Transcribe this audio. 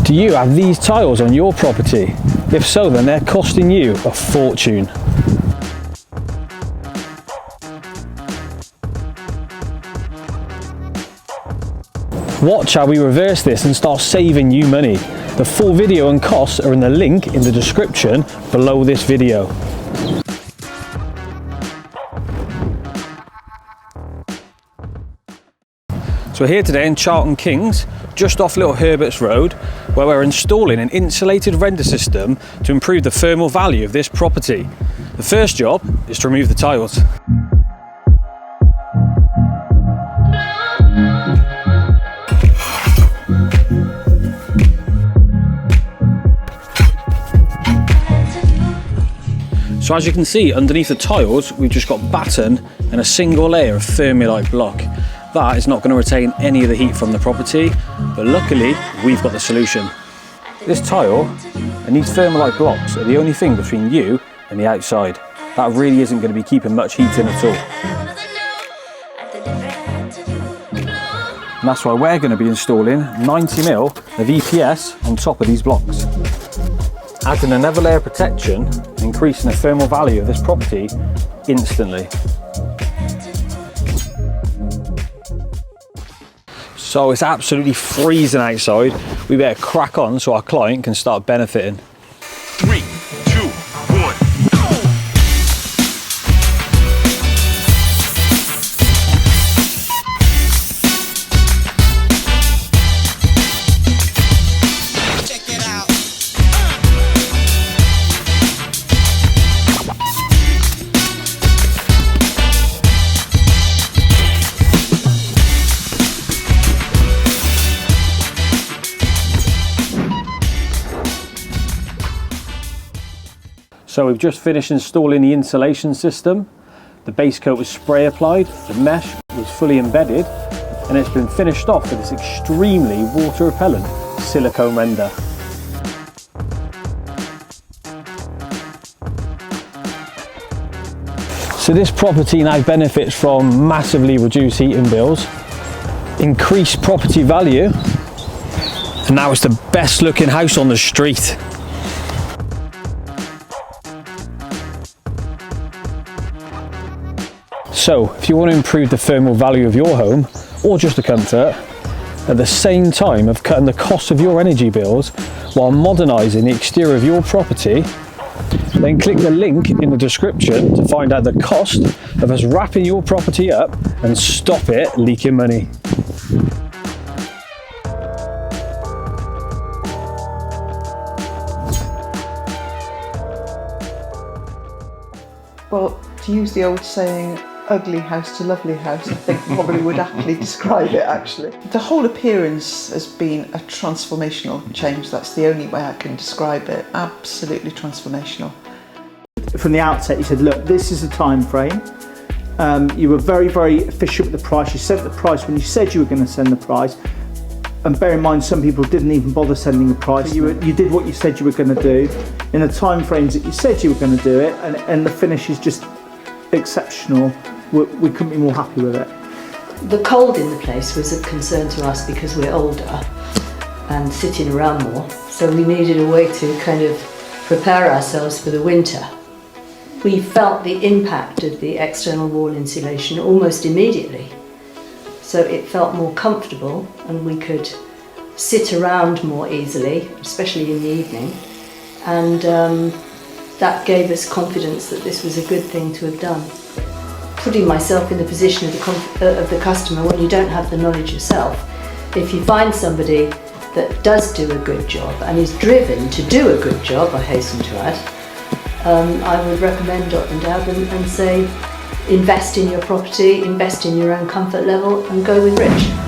Do you have these tiles on your property? If so, then they're costing you a fortune. Watch how we reverse this and start saving you money. The full video and costs are in the link in the description below this video. So we're here today in Cheltenham Kings, just off Little Herbert's Road, where we're installing an insulated render system to improve the thermal value of this property. The first job is to remove the tiles. So as you can see, underneath the tiles, we've just got batten and a single layer of Thermalite block. That is not going to retain any of the heat from the property, but luckily we've got the solution. This tile and these Thermalite blocks are the only thing between you and the outside. That really isn't going to be keeping much heat in at all. And that's why we're going to be installing 90mm of EPS on top of these blocks. Adding another layer of protection, increasing the thermal value of this property instantly. So it's absolutely freezing outside. We better crack on so our client can start benefiting. 3, 2, 1. So we've just finished installing the insulation system. The base coat was spray applied, the mesh was fully embedded, and it's been finished off with this extremely water repellent silicone render. So this property now benefits from massively reduced heating bills, increased property value, and now it's the best looking house on the street. So if you want to improve the thermal value of your home, or just the comfort, at the same time of cutting the cost of your energy bills while modernising the exterior of your property, then click the link in the description to find out the cost of us wrapping your property up and stop it leaking money. Well, to use the old saying, ugly house to lovely house, I think probably would aptly describe it actually. The whole appearance has been a transformational change. That's the only way I can describe it. Absolutely transformational. From the outset you said, look, this is a time frame. You were very, very efficient with the price. You sent the price when you said you were going to send the price. And bear in mind, some people didn't even bother sending a price. You did what you said you were going to do in the time frames that you said you were going to do it, and the finish is just exceptional. We couldn't be more happy with it. The cold in the place was a concern to us because we're older and sitting around more, so we needed a way to kind of prepare ourselves for the winter. We felt the impact of the external wall insulation almost immediately, so it felt more comfortable and we could sit around more easily, especially in the evening, and that gave us confidence that this was a good thing to have done. Putting myself in the position of the customer, when you don't have the knowledge yourself, if you find somebody that does do a good job and is driven to do a good job, I hasten to add, I would recommend Dot and Dab and say invest in your property, invest in your own comfort level and go with Rich.